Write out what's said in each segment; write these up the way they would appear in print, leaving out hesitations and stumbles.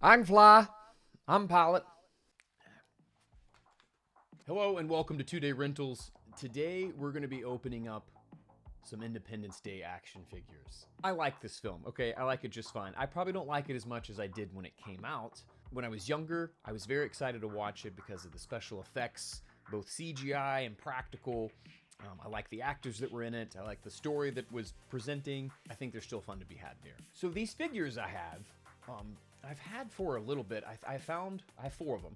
I can fly. I'm a pilot. Hello and welcome to 2-Day Rentals. Today we're going to be opening up some Independence Day action figures. I like this film, okay? I like it just fine. I probably don't like it as much as I did when it came out. When I was younger, I was very excited to watch it because of the special effects, both CGI and practical. I like the actors that were in it. I like the story that was presenting. I think they're still fun to be had there. So these figures I have, I've had for a little bit. I have 4 of them.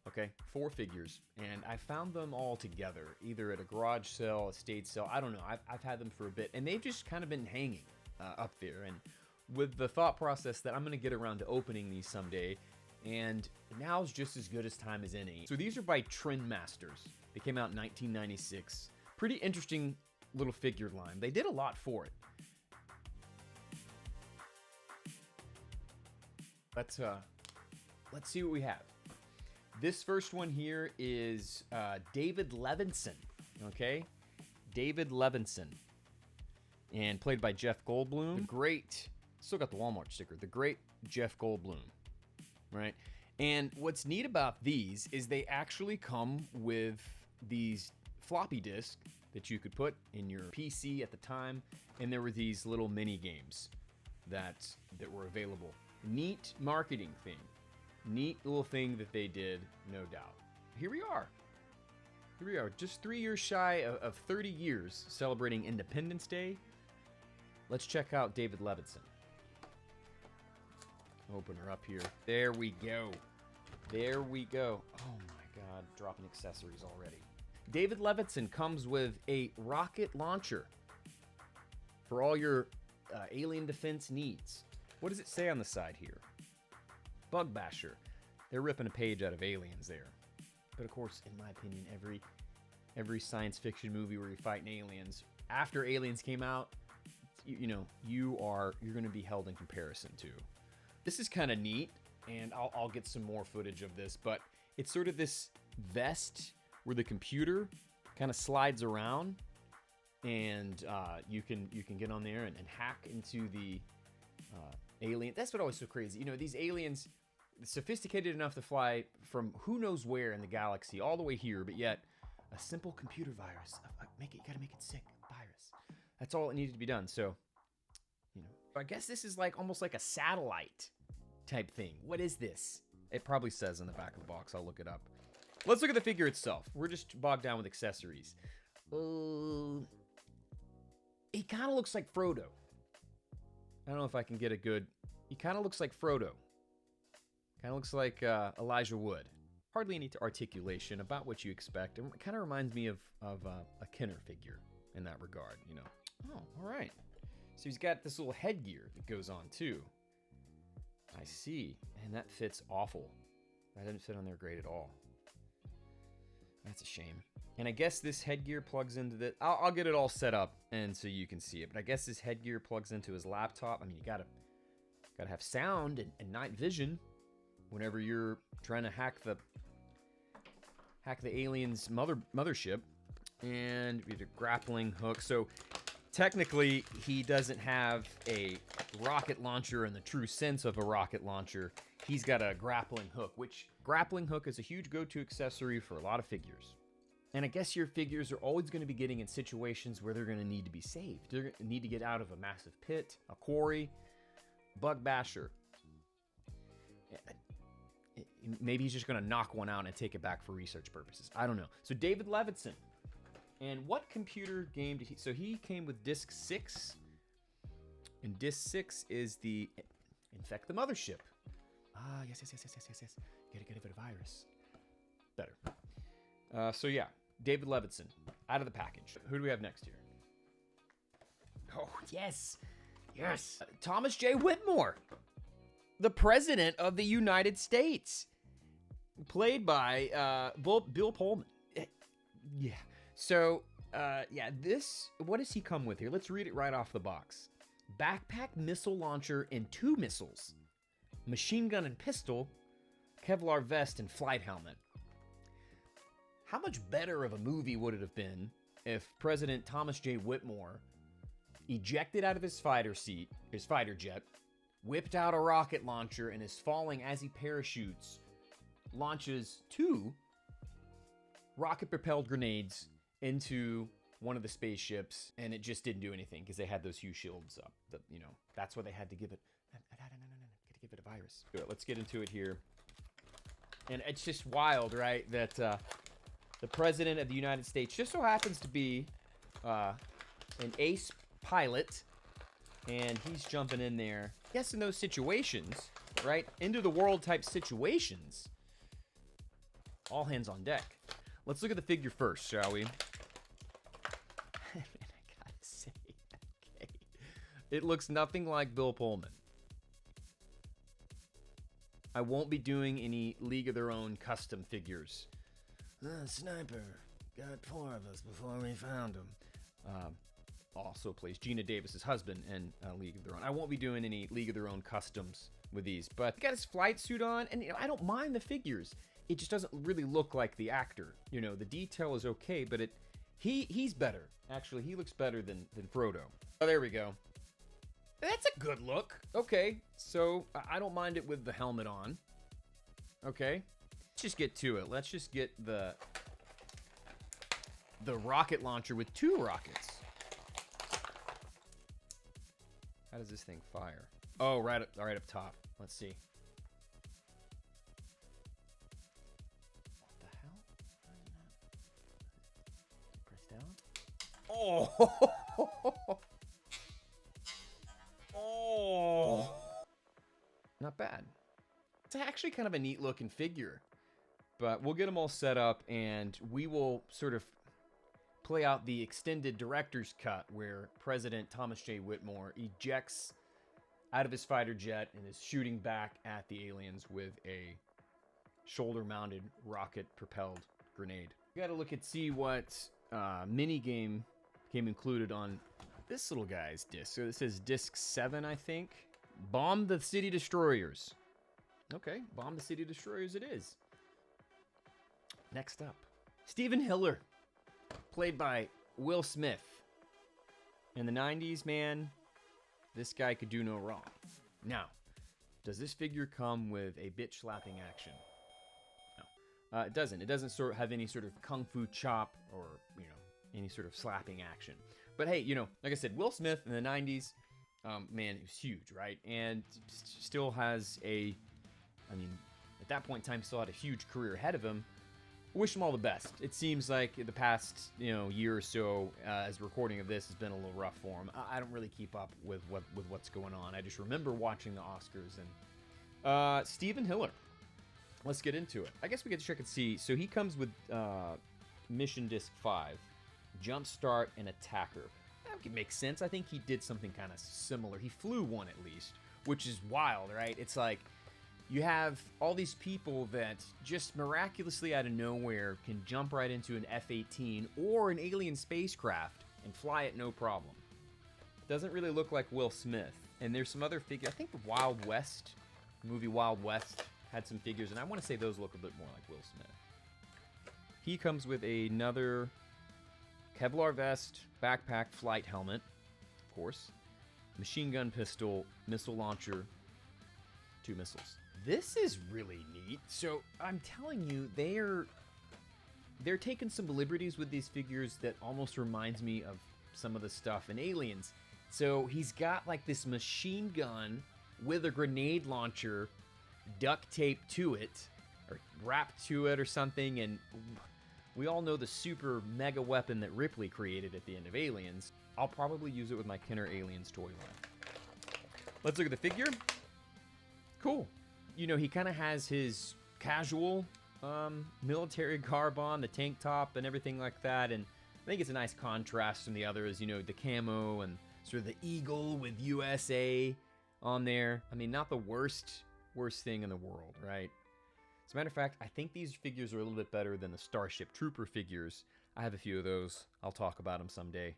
Okay, 4 figures, and I found them all together, either at a garage sale, estate sale, I don't know. I've had them for a bit, and they've just kind of been hanging up there, and with the thought process that I'm going to get around to opening these someday, and now's just as good as time as any. So these are by Trendmasters. They came out in 1996. Pretty interesting little figure line. They did a lot for it. Let's see what we have. This first one here is David Levinson, okay? David Levinson. And played by Jeff Goldblum. The great, still got the Walmart sticker, the great Jeff Goldblum, right? And what's neat about these is they actually come with these floppy disks that you could put in your PC at the time, and there were these little mini games that were available. Neat marketing thing. Neat little thing that they did, no doubt. Here we are. Here we are, just 3 years shy of 30 years celebrating Independence Day. Let's check out David Levinson. Open her up here. There we go. There we go. Oh my God, dropping accessories already. David Levinson comes with a rocket launcher for all your alien defense needs. What does it say on the side here? Bug Basher. They're ripping a page out of Aliens there. But of course, in my opinion, every science fiction movie where you're fighting aliens, after Aliens came out, you're going to be held in comparison to. This is kind of neat, and I'll get some more footage of this, but it's sort of this vest where the computer kind of slides around, and you can get on there and hack into the alien. That's what always so crazy. These aliens, sophisticated enough to fly from who knows where in the galaxy all the way here, but yet a simple computer virus. You gotta make it sick. Virus. That's all it needed to be done. So, I guess this is almost like a satellite type thing. What is this? It probably says in the back of the box. I'll look it up. Let's look at the figure itself. We're just bogged down with accessories. He kind of looks like Frodo. I don't know if I can get a good... He kind of looks like Frodo. Kind of looks like Elijah Wood. Hardly any articulation, about what you expect. It kind of reminds me of a Kenner figure in that regard, Oh, all right. So he's got this little headgear that goes on, too. I see. And that fits awful. That didn't fit on there great at all. That's a shame. And I guess this headgear plugs into the... I'll get it all set up and so you can see it. But I guess this headgear plugs into his laptop. I mean, you gotta have sound and night vision whenever you're trying to hack the alien's mothership. And we have a grappling hook. So technically, he doesn't have a rocket launcher in the true sense of a rocket launcher. He's got a grappling hook, which grappling hook is a huge go-to accessory for a lot of figures. And I guess your figures are always going to be getting in situations where they're going to need to be saved. They're going to need to get out of a massive pit, a quarry, Bug Basher. Maybe he's just going to knock one out and take it back for research purposes. I don't know. So David Levinson. And what computer game did he... So he came with Disc 6. And Disc 6 is the Infect the Mothership. Ah, yes. Get rid of a virus. Better. So yeah, David Levinson, out of the package. Who do we have next here? Oh, yes. Thomas J. Whitmore, the President of the United States, played by Bill Pullman. Yeah. So, this, what does he come with here? Let's read it right off the box. Backpack missile launcher and 2 missiles. Machine gun and pistol. Kevlar vest and flight helmet. How much better of a movie would it have been if President Thomas J. Whitmore ejected out of his fighter jet, whipped out a rocket launcher and is falling as he parachutes, launches 2 rocket-propelled grenades into one of the spaceships, and it just didn't do anything because they had those huge shields up. That's why they had to give it. No. Gotta give it a virus. Let's get into it here. And it's just wild, right? That the president of the United States just so happens to be an ace pilot, and he's jumping in there. Yes, in those situations, right? Into the world type situations. All hands on deck. Let's look at the figure first, shall we? I gotta say, okay. It looks nothing like Bill Pullman. I won't be doing any League of Their Own custom figures. Sniper got 4 of us before we found him. Also plays Gina Davis's husband in League of Their Own. I won't be doing any League of Their Own customs with these, but he got his flight suit on, and I don't mind the figures. It just doesn't really look like the actor. The detail is okay, but he's better. Actually, he looks better than Frodo. Oh, there we go. That's a good look. Okay, so I don't mind it with the helmet on. Okay, let's just get to it. Let's just get the rocket launcher with 2 rockets. How does this thing fire? Oh, right up top. Let's see. What the hell? Press down. Oh! Oh! Not bad. It's actually kind of a neat looking figure. But we'll get them all set up, and we will sort of play out the extended director's cut where President Thomas J. Whitmore ejects out of his fighter jet and is shooting back at the aliens with a shoulder-mounted rocket-propelled grenade. We got to look at see what mini game came included on this little guy's disc. So it says disc 7, I think. Bomb the City Destroyers. Okay, Bomb the City Destroyers it is. Next up, Stephen Hiller, played by Will Smith. In the 90s, man, this guy could do no wrong. Now, does this figure come with a bitch slapping action? No, it doesn't. It doesn't sort of have any sort of kung fu chop or, any sort of slapping action. But hey, like I said, Will Smith in the 90s, man, he was huge, right? And still has at that point in time, still had a huge career ahead of him. Wish him all the best. It seems like the past, year or so, as recording of this, has been a little rough for him. I don't really keep up with what's going on. I just remember watching the Oscars and Stephen Hiller. Let's get into it. I guess we get to check and see. So he comes with Mission Disc 5, Jumpstart and Attacker. That makes sense. I think he did something kind of similar. He flew one at least, which is wild, right? It's like you have all these people that just miraculously out of nowhere can jump right into an F-18 or an alien spacecraft and fly it no problem. Doesn't really look like Will Smith. And there's some other figures. I think the Wild West, movie Wild West, had some figures, and I want to say those look a bit more like Will Smith. He comes with another Kevlar vest, backpack, flight helmet, of course, machine gun pistol, missile launcher, 2 missiles. This is really neat. So I'm telling you, they're taking some liberties with these figures that almost reminds me of some of the stuff in Aliens. So he's got like this machine gun with a grenade launcher duct taped to it or wrapped to it or something, and we all know the super mega weapon that Ripley created at the end of Aliens. I'll probably use it with my Kenner Aliens toy line. Let's look at the figure. Cool. He kind of has his casual military garb on, the tank top and everything like that, and I think it's a nice contrast from the others, the camo and sort of the eagle with USA on there. Not the worst thing in the world, right? As a matter of fact, I think these figures are a little bit better than the Starship Trooper figures. I have a few of those. I'll talk about them someday.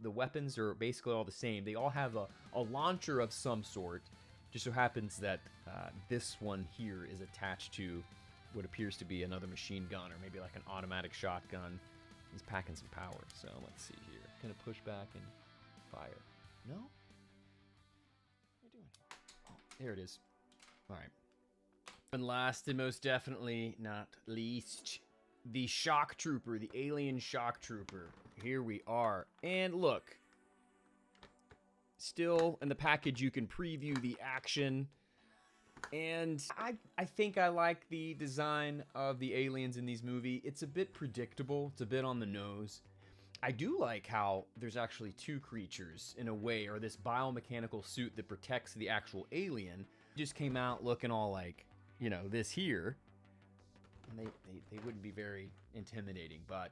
The weapons are basically all the same. They all have a launcher of some sort. Just so happens that this one here is attached to what appears to be another machine gun or maybe like an automatic shotgun. He's packing some power. So let's see here. Gonna push back and fire. No? What are you doing? There it is. All right. And last and most definitely not least, the Shock Trooper, the Alien Shock Trooper. Here we are. And look, still in the package you can preview the action. And I think I like the design of the aliens in these movies. It's a bit predictable. It's a bit on the nose. I do like how there's actually two creatures in a way, or this biomechanical suit that protects the actual alien. Just came out looking all like, you know, this here. And they wouldn't be very intimidating, but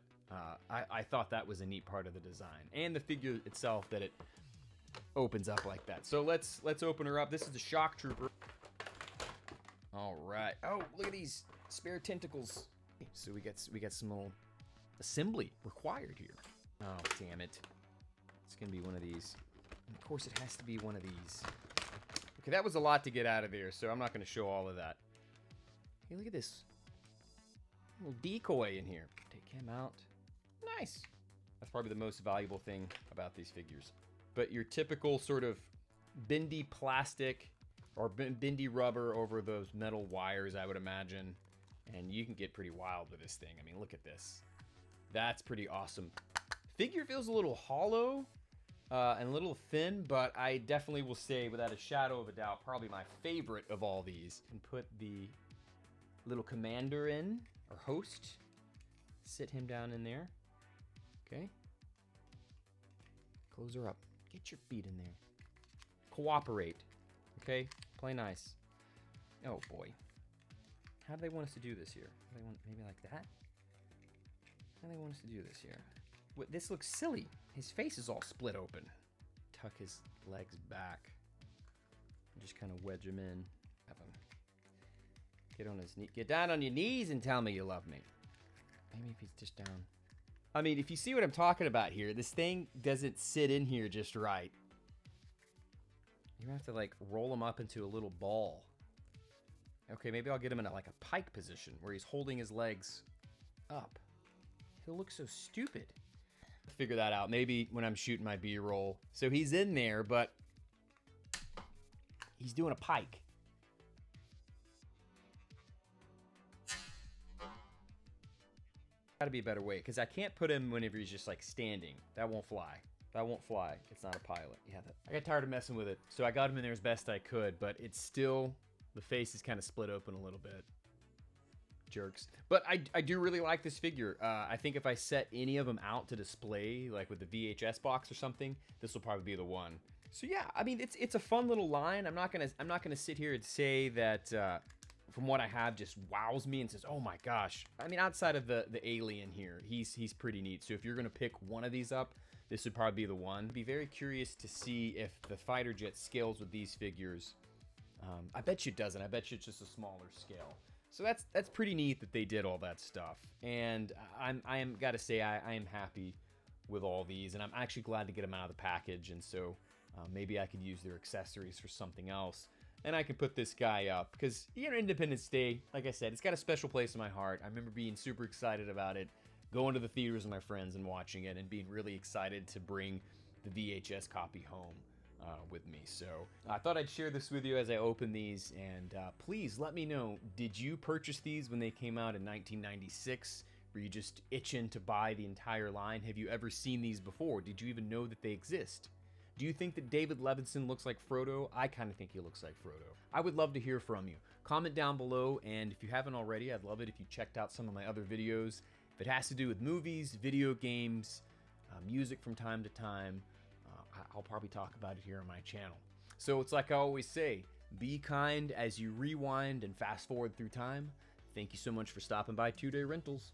I thought that was a neat part of the design. And the figure itself, that it opens up like that. So let's open her up. This is the Shock Trooper. All right. Oh, look at these spare tentacles. So we got some little assembly required here. Oh, damn it. It's going to be one of these. And of course, it has to be one of these. Okay, that was a lot to get out of there, so I'm not going to show all of that. Hey, look at this. Little decoy in here. Take him out. Nice. That's probably the most valuable thing about these figures. But your typical sort of bendy plastic or bendy rubber over those metal wires, I would imagine. And you can get pretty wild with this thing. I mean, look at this. That's pretty awesome. Figure feels a little hollow and a little thin, but I definitely will say, without a shadow of a doubt, probably my favorite of all these. And put the little commander in, or host. Sit him down in there. Okay. Close her up. Get your feet in there. Cooperate. Okay? Play nice. Oh, boy. How do they want us to do this here? Do they want maybe like that? How do they want us to do this here? What, this looks silly. His face is all split open. Tuck his legs back. And just kind of wedge him in. Have him get on his knee. Get down on your knees and tell me you love me. Maybe if he's just down. I mean, if you see what I'm talking about here, this thing doesn't sit in here just right. You have to like roll him up into a little ball. Okay, maybe I'll get him in like a pike position where he's holding his legs up. He'll look so stupid. Figure that out maybe when I'm shooting my B-roll. So he's in there, but he's doing a pike. Gotta be a better way, because I can't put him whenever he's just like standing. That won't fly. That won't fly. It's not a pilot. Yeah, I got tired of messing with it, so I got him in there as best I could, but it's still, the face is kind of split open a little bit. Jerks. But I do really like this figure. I think if I set any of them out to display, like with the VHS box or something, this will probably be the one. So yeah, I mean, it's a fun little line. I'm not gonna sit here and say that from what I have just wows me and says, oh my gosh. I mean, outside of the alien here, he's pretty neat. So if you're gonna pick one of these up, this would probably be the one. Be very curious to see if the fighter jet scales with these figures. I bet you it doesn't. I bet you it's just a smaller scale. So that's pretty neat that they did all that stuff. And I am gotta say, I am happy with all these, and I'm actually glad to get them out of the package. And so maybe I could use their accessories for something else. And I can put this guy up because, you know, Independence Day, like I said, it's got a special place in my heart. I remember being super excited about it, going to the theaters with my friends and watching it, and being really excited to bring the VHS copy home with me. So I thought I'd share this with you as I open these, and please let me know, did you purchase these when they came out in 1996? Were you just itching to buy the entire line? Have you ever seen these before? Did you even know that they exist? Do you think that David Levinson looks like Frodo? I kind of think he looks like Frodo. I would love to hear from you. Comment down below, and if you haven't already, I'd love it if you checked out some of my other videos. If it has to do with movies, video games, music from time to time, I'll probably talk about it here on my channel. So it's like I always say, be kind as you rewind and fast forward through time. Thank you so much for stopping by 2 Day Rentals.